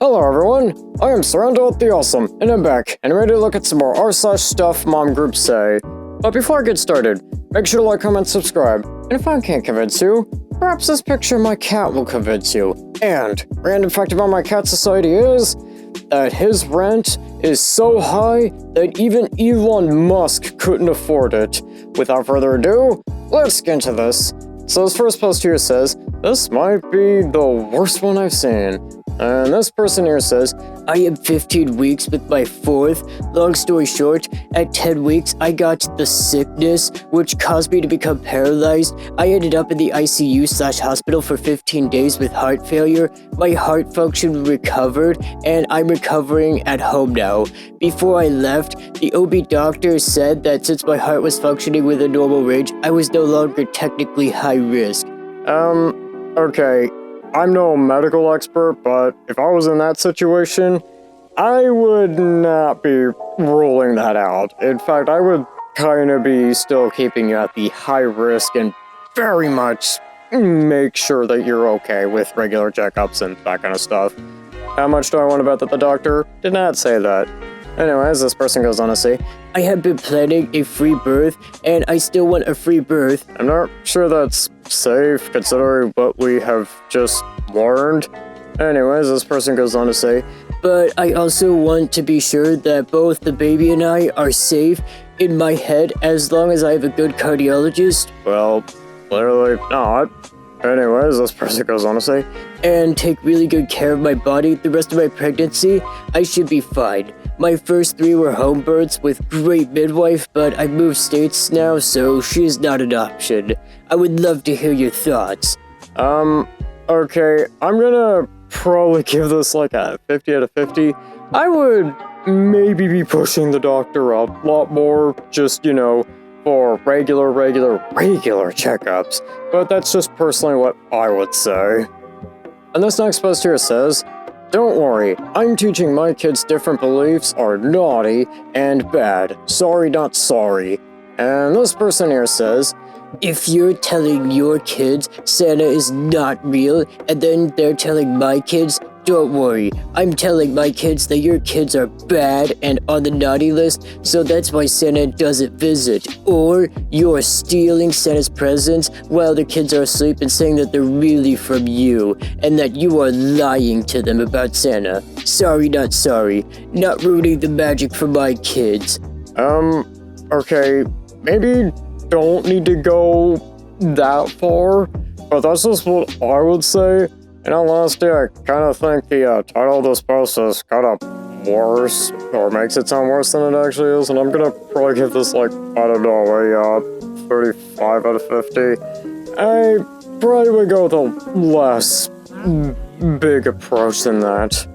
Hello everyone, I am Surrendel the Awesome, and I'm back, and I'm ready to look at some more r/StuffMomGroupsSay. But before I get started, make sure to like, comment, subscribe, and if I can't convince you, perhaps this picture of my cat will convince you. And, random fact about my cat society is that his rent is so high that even Elon Musk couldn't afford it. Without further ado, let's get into this. So his first post here says, "This might be the worst one I've seen." And this person here says, "I am 15 weeks with my fourth. Long story short, at 10 weeks, I got the sickness, which caused me to become paralyzed. I ended up in the ICU/hospital for 15 days with heart failure. My heart function recovered, and I'm recovering at home now. Before I left, the OB doctor said that since my heart was functioning with a normal range, I was no longer technically high risk." Okay. I'm no medical expert, but if I was in that situation, I would not be ruling that out. In fact, I would kind of be still keeping you at the high risk and very much make sure that you're okay with regular checkups and that kind of stuff. How much do I want to bet that the doctor did not say that? Anyways, this person goes on to say, "I have been planning a free birth, and I still want a free birth." I'm not sure that's safe, considering what we have just learned. Anyways, this person goes on to say, "But I also want to be sure that both the baby and I are safe in my head as long as I have a good cardiologist." Well, clearly not. Anyways, this person goes on to say, "And take really good care of my body the rest of my pregnancy. I should be fine. My first 3 were home births with great midwife, but I moved states now, so she is not an option. I would love to hear your thoughts." Okay, I'm gonna probably give this like a 50 out of 50. I would maybe be pushing the doctor a lot more, just, for regular checkups. But that's just personally what I would say. And this next post here says, "Don't worry, I'm teaching my kids different beliefs are naughty and bad. Sorry, not sorry." And this person here says, "If you're telling your kids Santa is not real, and then they're telling my kids, don't worry, I'm telling my kids that your kids are bad and on the naughty list, so that's why Santa doesn't visit. Or you're stealing Santa's presents while the kids are asleep and saying that they're really from you, and that you are lying to them about Santa. Sorry, not sorry. Not ruining the magic for my kids." Okay, maybe don't need to go that far, but that's just what I would say. In all honesty, I kind of think the title of this post is kind of worse, or makes it sound worse than it actually is, and I'm gonna probably give this like, I don't know, a 35 out of 50. I probably would go with a less big approach than that.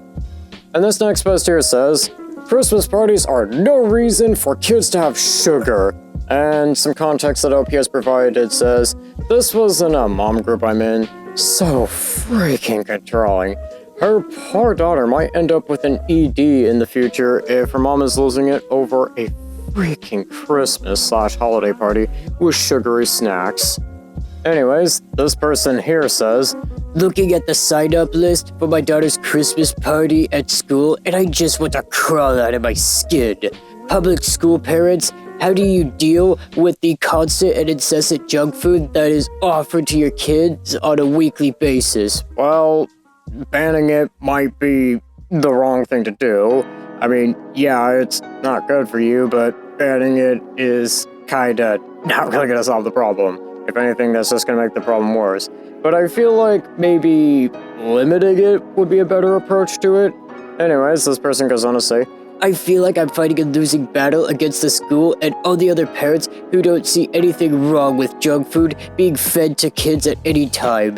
And this next post here says, "Christmas parties are no reason for kids to have sugar." And some context that OP has provided says, "This was in a mom group I'm in. So freaking controlling. Her poor daughter might end up with an ED in the future if her mom is losing it over a freaking Christmas/holiday party with sugary snacks." Anyways, this person here says, "Looking at the sign-up list for my daughter's Christmas party at school, and I just want to crawl out of my skin. Public school parents, how do you deal with the constant and incessant junk food that is offered to your kids on a weekly basis?" Well, banning it might be the wrong thing to do. I mean, yeah, it's not good for you, but banning it is kinda not really gonna solve the problem. If anything, that's just gonna make the problem worse. But I feel like maybe limiting it would be a better approach to it. Anyways, this person goes on to say, "I feel like I'm fighting a losing battle against the school and all the other parents who don't see anything wrong with junk food being fed to kids at any time.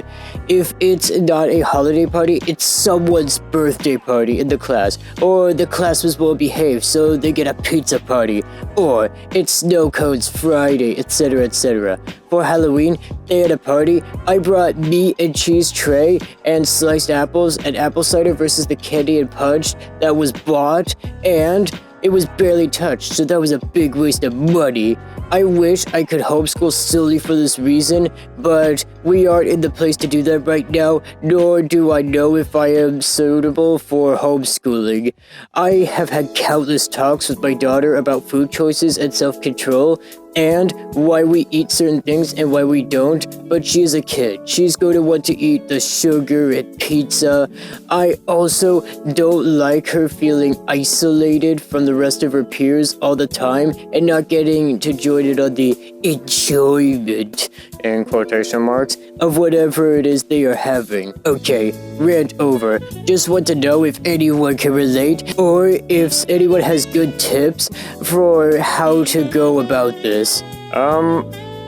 If it's not a holiday party, it's someone's birthday party in the class, or the class was well behaved so they get a pizza party, or it's Snow Cones Friday, etc, etc. For Halloween, they had a party. I brought meat and cheese tray and sliced apples and apple cider versus the candy and punch that was bought, and it was barely touched, so that was a big waste of money. I wish I could homeschool solely for this reason, but we aren't in the place to do that right now, nor do I know if I am suitable for homeschooling. I have had countless talks with my daughter about food choices and self-control, and why we eat certain things and why we don't, but she is a kid. She's going to want to eat the sugar and pizza. I also don't like her feeling isolated from the rest of her peers all the time and not getting to join in on the enjoyment, in quotation marks, of whatever it is they are having. Okay, rant over. Just want to know if anyone can relate or if anyone has good tips for how to go about this.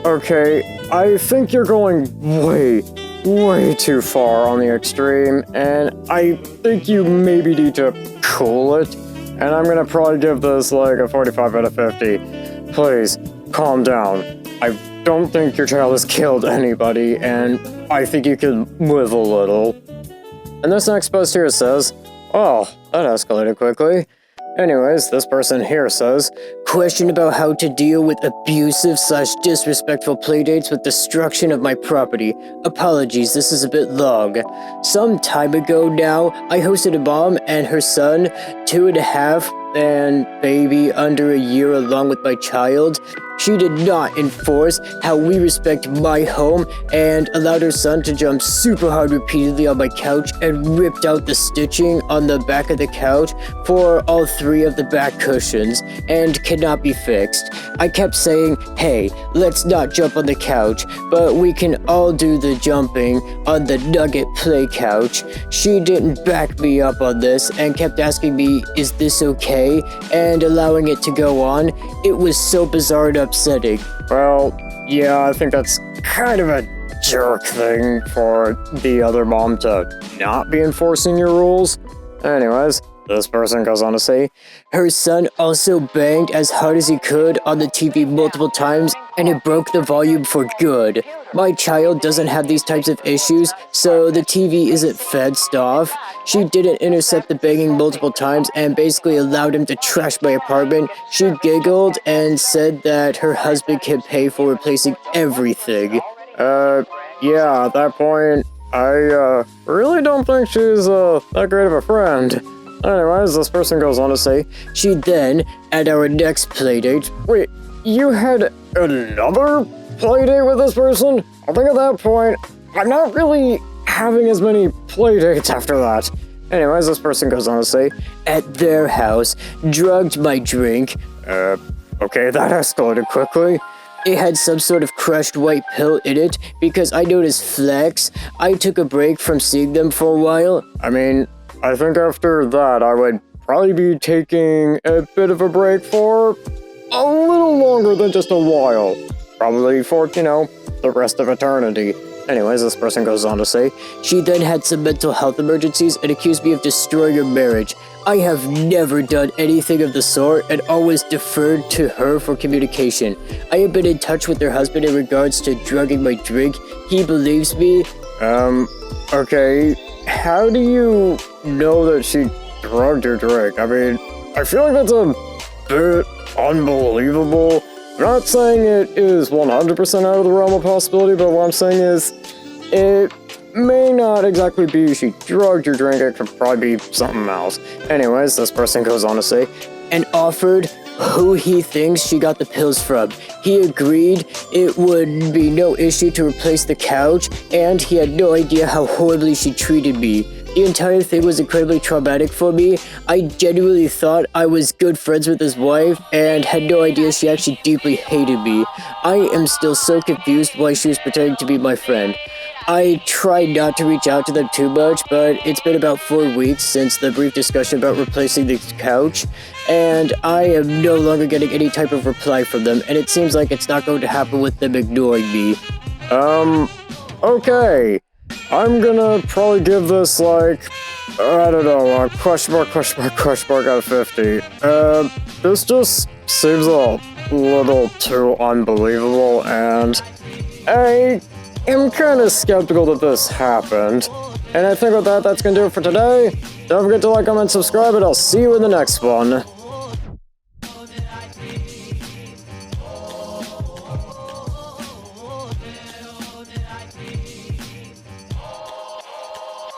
Okay, I think you're going way too far on the extreme, and I think you maybe need to cool it, and I'm gonna probably give this like a 45 out of 50. Please, calm down. I don't think your child has killed anybody, and I think you can live a little. And this next post here says, oh, that escalated quickly. Anyways, this person here says, question about how to deal with abusive/disrespectful playdates with destruction of my property. Apologies, this is a bit long. Some time ago now, I hosted a mom and her son, 2.5, and baby under a year along with my child. She did not enforce how we respect my home and allowed her son to jump super hard repeatedly on my couch and ripped out the stitching on the back of the couch for all 3 of the back cushions and cannot be fixed. I kept saying, hey, let's not jump on the couch, but we can all do the jumping on the Nugget play couch. She didn't back me up on this and kept asking me, is this okay? And allowing it to go on. It was so bizarre and upsetting. well, yeah, I think that's kind of a jerk thing for the other mom to not be enforcing your rules. Anyways, this person goes on to say, her son also banged as hard as he could on the TV multiple times and it broke the volume for good. My child doesn't have these types of issues, so the TV isn't fenced off. She didn't intercept the banging multiple times and basically allowed him to trash my apartment. She giggled and said that her husband can pay for replacing everything. Yeah, at that point, I really don't think she's that great of a friend. Anyways, this person goes on to say, she then, at our next playdate, wait, you had another playdate with this person? I think at that point, I'm not really having as many playdates after that. Anyways, this person goes on to say, at their house, drugged my drink. Okay, that escalated quickly. It had some sort of crushed white pill in it because I noticed flecks. I took a break from seeing them for a while. I mean, I think after that, I would probably be taking a bit of a break for a little longer than just a while. Probably for, the rest of eternity. Anyways, this person goes on to say, she then had some mental health emergencies and accused me of destroying her marriage. I have never done anything of the sort and always deferred to her for communication. I have been in touch with her husband in regards to drugging my drink. He believes me. Okay, how do you know that she drugged your drink? I mean, I feel like that's a bit unbelievable. I'm not saying it is 100% out of the realm of possibility, but what I'm saying is, it may not exactly be she drugged your drink, it could probably be something else. Anyways, this person goes on to say, and offered who he thinks she got the pills from. He agreed it would be no issue to replace the couch, and he had no idea how horribly she treated me. The entire thing was incredibly traumatic for me. I genuinely thought I was good friends with his wife and had no idea she actually deeply hated me. I am still so confused why she was pretending to be my friend. I tried not to reach out to them too much, but it's been about 4 weeks since the brief discussion about replacing the couch, and I am no longer getting any type of reply from them, and it seems like it's not going to happen with them ignoring me. Okay. I'm gonna probably give this, I don't know, a question mark out of 50. This just seems a little too unbelievable, and I am kind of skeptical that this happened. And I think with that, that's gonna do it for today. Don't forget to like, comment, subscribe, and I'll see you in the next one.